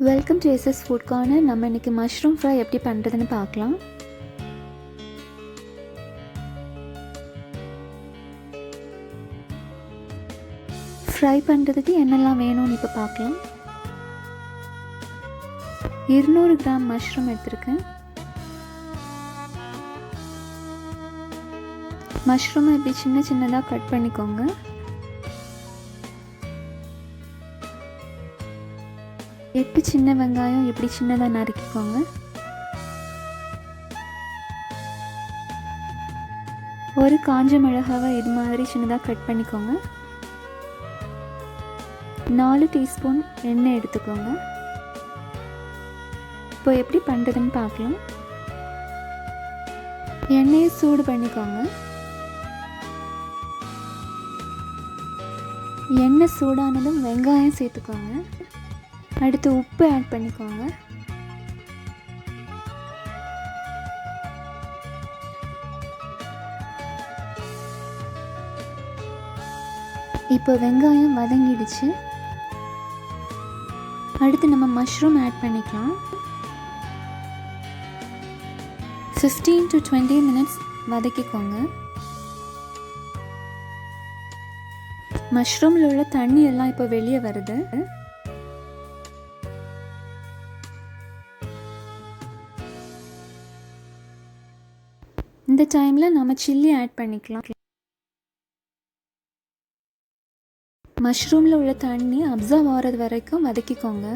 Welcome to food corner. நம்ம இன்றைக்கி mushroom fry எப்படி பண்ணுறதுன்னு பார்க்கலாம். ஃப்ரை பண்ணுறதுக்கு என்னெல்லாம் வேணும்னு இப்போ பார்க்கலாம். 200 கிராம் மஷ்ரூம் எடுத்துருக்கேன். மஷ்ரூமை இப்படி சின்ன சின்னதாக கட் பண்ணிக்கோங்க. எட்டு சின்ன வெங்காயம் இப்படி சின்னதாக நறுக்கிக்கோங்க. ஒரு காஞ்ச மிளகாவை இது மாதிரி சின்னதாக கட் பண்ணிக்கோங்க. 4 டீஸ்பூன் எண்ணெய் எடுத்துக்கோங்க. இப்போ எப்படி பண்ணுறதுன்னு பார்க்கலாம். எண்ணெயை சூடு பண்ணிக்கோங்க. எண்ணெய் சூடானதும் வெங்காயம் சேர்த்துக்கோங்க. அடுத்து உப்பு ஆட் பண்ணிக்கோங்க. இப்போ வெங்காயம் வதங்கிடுச்சு. அடுத்து நம்ம மஷ்ரூம் ஆட் பண்ணிக்கலாம். 15 to 20 minutes வதக்கிக்கோங்க. மஷ்ரூமில் உள்ள தண்ணி எல்லாம் இப்போ வெளியே வருது. இந்த டைமில் நம்ம சில்லி ஆட் பண்ணிக்கலாம். மஷ்ரூமில் உள்ள தண்ணி அப்சர்வ் ஆகிறது வரைக்கும் வதக்கிக்கோங்க.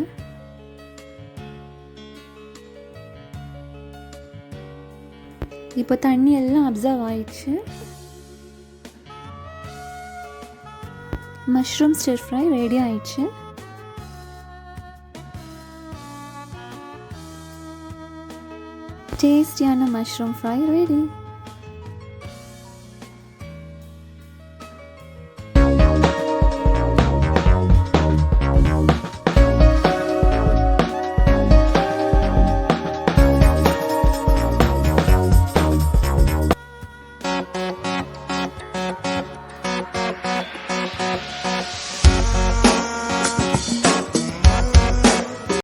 இப்போ தண்ணி எல்லாம் அப்சர்வ் ஆயிடுச்சு. மஷ்ரூம் ஸ்டிர் ஃப்ரை ரெடி ஆயிடுச்சு. டேஸ்டியான மஷ்ரூம் ஃப்ரை ரெடி.